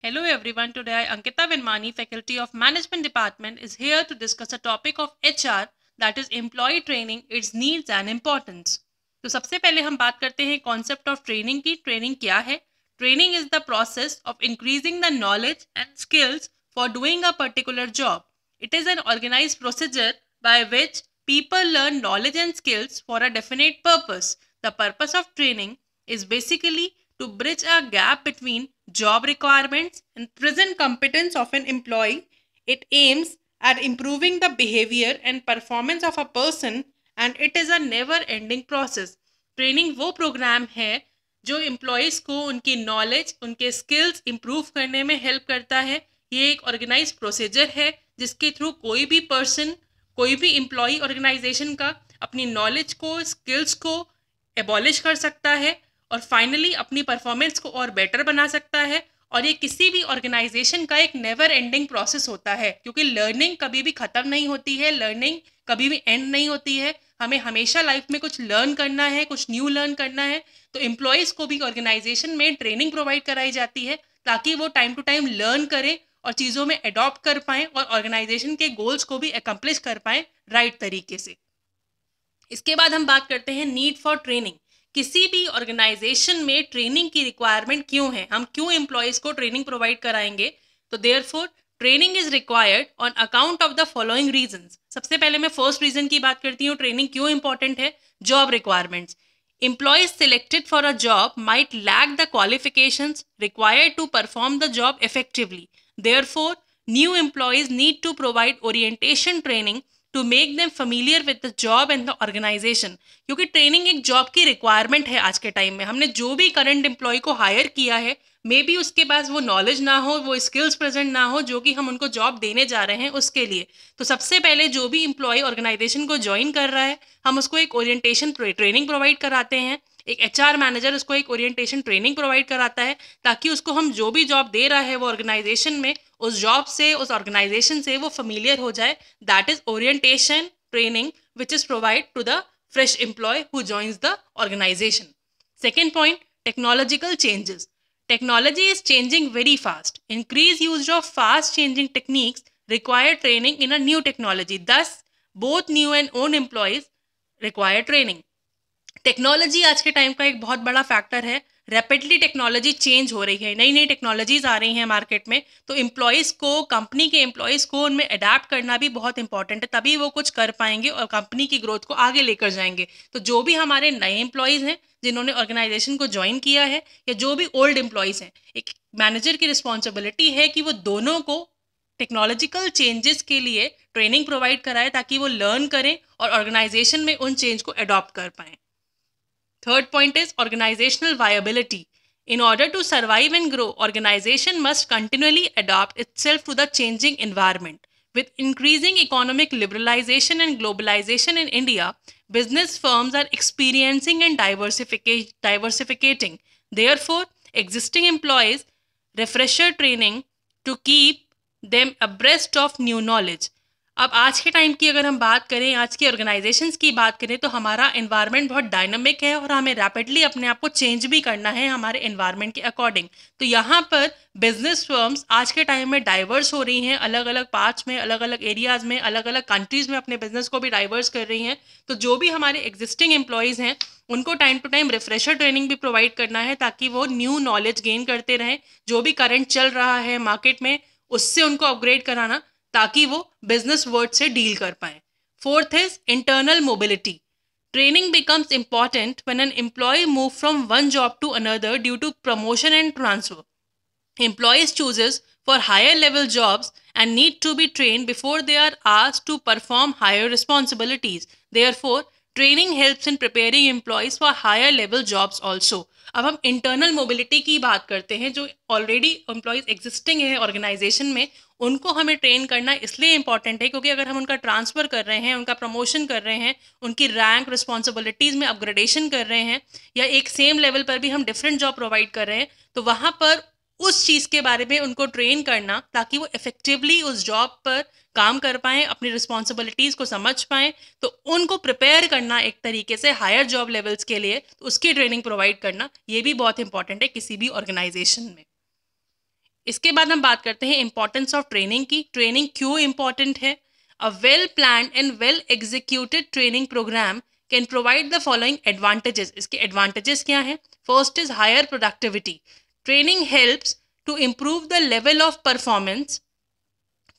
Hello everyone, today Ankita Vinmani, Faculty of Management Department is here to discuss a topic of HR that is employee training, its needs and importance. तो सबसे पहले हम बात करते हैं concept of training की। Training क्या है? Training is the process of increasing the knowledge and skills for doing a particular job. It is an organized procedure by which people learn knowledge and skills for a definite purpose. The purpose of training is basically to bridge a gap between job requirements and present competence of an employee. It aims at improving the behavior and performance of a person and it is a never ending process. Training वो programme है जो employees को उनकी knowledge, उनके skills improve करने में help करता है. ये एक ऑर्गेनाइज प्रोसीजर है जिसके थ्रू कोई भी पर्सन, कोई भी एम्प्लॉय ऑर्गेनाइजेशन का अपनी नॉलेज को, स्किल्स को एबॉलिश कर सकता है और फाइनली अपनी परफॉर्मेंस को और बेटर बना सकता है. और ये किसी भी ऑर्गेनाइजेशन का एक नेवर एंडिंग प्रोसेस होता है क्योंकि लर्निंग कभी भी ख़त्म नहीं होती है, लर्निंग कभी भी एंड नहीं होती है. हमें हमेशा लाइफ में कुछ लर्न करना है, कुछ न्यू लर्न करना है. तो एम्प्लॉयज़ को भी ऑर्गेनाइजेशन में ट्रेनिंग प्रोवाइड कराई जाती है ताकि वो टाइम टू टाइम लर्न करें और चीज़ों में अडॉप्ट कर पाएँ और ऑर्गेनाइजेशन के गोल्स को भी एकम्प्लिश कर पाएँ राइट तरीके से. इसके बाद हम बात करते हैं नीड फॉर ट्रेनिंग. किसी भी ऑर्गेनाइजेशन में ट्रेनिंग की रिक्वायरमेंट क्यों है, हम क्यों एम्प्लॉयज़ को ट्रेनिंग प्रोवाइड कराएंगे? तो therefore training is required on account of the following reasons. सबसे पहले मैं फर्स्ट रीजन की बात करती हूँ. ट्रेनिंग क्यों इंपॉर्टेंट है? Job requirements. Employees selected for a job might lack the qualifications required to perform the job effectively. Therefore, new employees need to provide orientation training to make them familiar with the job and the organization. क्योंकि training एक job की requirement है आज के time में. हमने जो भी करंट एम्प्लॉय को हायर किया है, मे बी उसके पास वो नॉलेज ना हो, वो स्किल्स प्रेजेंट ना हो जो कि हम उनको जॉब देने जा रहे हैं उसके लिए. तो सबसे पहले जो भी एम्प्लॉय ऑर्गेनाइजेशन को ज्वाइन कर रहा है, हम उसको एक ओरिएंटेशन ट्रेनिंग प्रोवाइड कराते हैं. एक एचआर मैनेजर उसको एक ओरिएंटेशन ट्रेनिंग प्रोवाइड कराता है ताकि उसको हम जो भी जॉब दे रहा है वो ऑर्गेनाइजेशन में, उस जॉब से, उस ऑर्गेनाइजेशन से वो फेमिलियर हो जाए. That is orientation training which is provide to the fresh employee who joins the organisation. Second point, technological changes. Technology is changing very fast. Increased use of fast changing techniques require training in a new technology. Thus, both new and old employees require training. Technology आज के time का एक बहुत बड़ा factor है. Rapidly technology change हो रही है, नई नई टेक्नोलॉजीज आ रही हैं मार्केट में. तो एम्प्लॉयज़ को, कंपनी के एम्प्लॉयज़ को उनमें अडेप्ट करना भी बहुत इंपॉर्टेंट है, तभी वो कुछ कर पाएंगे और कंपनी की ग्रोथ को आगे लेकर जाएंगे. तो जो भी हमारे नए एम्प्लॉयज़ हैं जिन्होंने ऑर्गेनाइजेशन को ज्वाइन किया है या जो भी ओल्ड एम्प्लॉयज़ हैं, एक मैनेजर की रिस्पॉन्सिबिलिटी है कि वो दोनों को टेक्नोलॉजिकल चेंजेस के लिए ट्रेनिंग प्रोवाइड कराए ताकि वो लर्न करें और ऑर्गेनाइजेशन में उन चेंज को अडॉप्ट कर पाएँ. Third point is organizational viability. In order to survive and grow, organization must continually adapt itself to the changing environment. With increasing economic liberalization and globalization in India, business firms are experiencing and diversificating. Therefore, existing employees refresher training to keep them abreast of new knowledge. अब आज के time की अगर हम बात करें, आज की ऑर्गेनाइजेशंस की बात करें, तो हमारा एनवायरनमेंट बहुत डायनामिक है और हमें रैपिडली अपने आप को चेंज भी करना है हमारे एनवायरनमेंट के अकॉर्डिंग. तो यहाँ पर बिजनेस फर्म्स आज के टाइम में डाइवर्स हो रही हैं, अलग अलग पार्ट्स में, अलग अलग एरियाज़ में, अलग अलग कंट्रीज़ में अपने बिजनेस को भी डाइवर्स कर रही हैं. तो जो भी हमारे एग्जिस्टिंग एम्प्लॉयज़ हैं उनको time to time refresher training भी प्रोवाइड करना है ताकि वो न्यू नॉलेज गेन करते रहें. जो भी करंट चल रहा है मार्केट में उससे उनको अपग्रेड कराना ताकि वो बिजनेस वर्ड से डील कर पाए. Fourth is internal mobility. Training becomes important when an employee move from one job to another due to promotion and transfer. Employees chooses for higher level jobs and need to be trained before they are asked to perform higher responsibilities. Therefore, training helps in preparing employees for higher level jobs also. अब हम internal mobility की बात करते हैं. जो already employees existing है organisation में, उनको हमें ट्रेन करना इसलिए इंपॉर्टेंट है क्योंकि अगर हम उनका ट्रांसफ़र कर रहे हैं, उनका प्रमोशन कर रहे हैं, उनकी रैंक रिस्पॉन्सिबिलिटीज़ में अपग्रेडेशन कर रहे हैं या एक सेम लेवल पर भी हम डिफरेंट जॉब प्रोवाइड कर रहे हैं, तो वहाँ पर उस चीज़ के बारे में उनको ट्रेन करना ताकि वो इफेक्टिवली उस जॉब पर काम कर पाएँ, अपनी रिस्पॉन्सिबिलिटीज़ को समझ पाएँ. तो उनको प्रिपेयर करना एक तरीके से हायर जॉब लेवल्स के लिए, तो उसकी ट्रेनिंग प्रोवाइड करना ये भी बहुत इंपॉर्टेंट है किसी भी ऑर्गेनाइजेशन में. इसके बाद हम बात करते हैं इंपॉर्टेंस ऑफ ट्रेनिंग की। ट्रेनिंग क्यों इंपॉर्टेंट है? A well planned and well executed training program can provide the following advantages. इसके एडवांटेजेस क्या हैं? First is higher productivity. Training helps to improve the level of performance.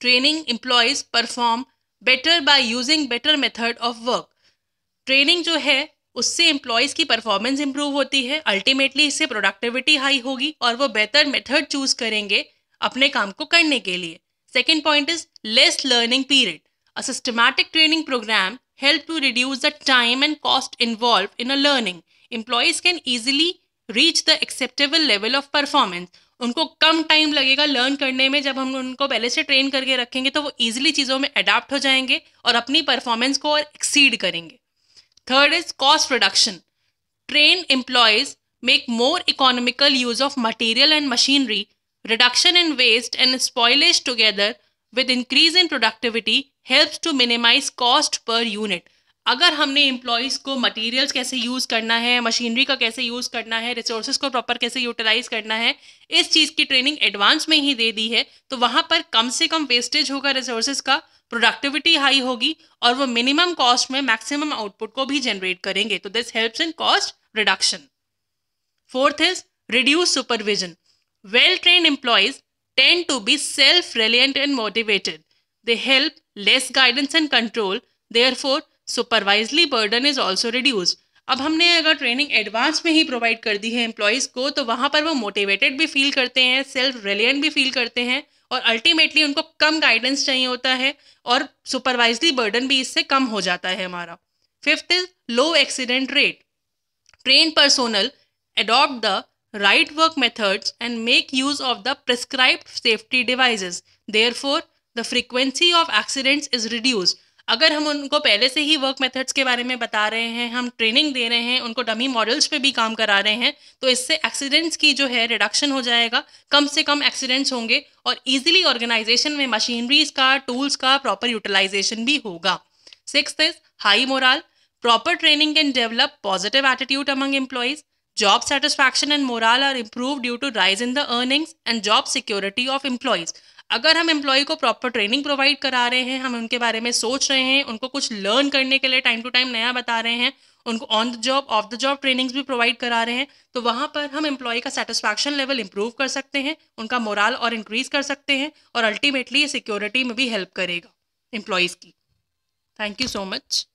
Training employees perform better by using better method of work. Training जो है उससे employees की performance improve होती है, ultimately इससे प्रोडक्टिविटी हाई होगी और वो बेहतर मेथड चूज करेंगे अपने काम को करने के लिए। Second point is less learning period. A systematic training program help to reduce the time and cost involved in a learning. Employees can easily reach the acceptable level of performance. उनको कम time लगेगा learn करने में। जब हम उनको पहले से train करके रखेंगे तो वो इजीली चीज़ों में अडाप्ट हो जाएंगे और अपनी परफॉर्मेंस को और एक्सीड करेंगे। Third is cost reduction. Trained employees make more economical use of material and machinery. Reduction in waste and spoilage together with increase in productivity helps to minimize cost per unit. अगर हमने employees को materials कैसे use करना है, machinery का कैसे use करना है, रिसोर्सेज को प्रॉपर कैसे यूटिलाइज करना है, इस चीज़ की ट्रेनिंग एडवांस में ही दे दी है तो वहाँ पर कम से कम वेस्टेज होगा रिसोर्सेज का, प्रोडक्टिविटी हाई होगी और वो मिनिमम कॉस्ट में मैक्सिमम आउटपुट को भी जनरेट करेंगे। तो this helps in cost reduction. Fourth is reduce supervision. Well trained employees tend to be self-reliant and motivated. They help less guidance and control. Therefore, supervisory burden is also reduced. अब हमने अगर training advance में ही provide कर दी है employees को तो वहाँ पर वो मोटिवेटेड भी फील करते हैं, सेल्फ रिलियंट भी फील करते हैं और अल्टीमेटली उनको कम गाइडेंस चाहिए होता है और सुपरवाइजरी बर्डन भी इससे कम हो जाता है हमारा। Fifth is low accident rate. Trained personnel adopt the right work methods and make use of the prescribed safety devices. Therefore, the frequency of accidents is reduced. अगर हम उनको पहले से ही वर्क मेथड्स के बारे में बता रहे हैं, हम ट्रेनिंग दे रहे हैं, उनको डमी मॉडल्स पे भी काम करा रहे हैं तो इससे एक्सीडेंट्स की जो है रिडक्शन हो जाएगा, कम से कम एक्सीडेंट्स होंगे और इजीली ऑर्गेनाइजेशन में मशीनरीज का, टूल्स का प्रॉपर यूटिलाइजेशन भी होगा। Sixth is high moral. Proper training can develop positive attitude among employees. Job satisfaction and morale are improved due to rise in the earnings and job security of employees. अगर हम employ को proper training provide करा रहे हैं, हम उनके बारे में सोच रहे हैं, उनको कुछ लर्न करने के लिए टाइम टू टाइम नया बता रहे हैं, उनको on the job of the job trainings भी प्रोवाइड करा रहे हैं तो वहाँ पर हम एम्प्लॉय का सेटिस्फैक्शन लेवल इंप्रूव कर सकते हैं, उनका मोरल और इंक्रीज कर सकते हैं और अल्टीमेटली ये सिक्योरिटी में भी हेल्प करेगा एम्प्लॉयज़ की। Thank you so much.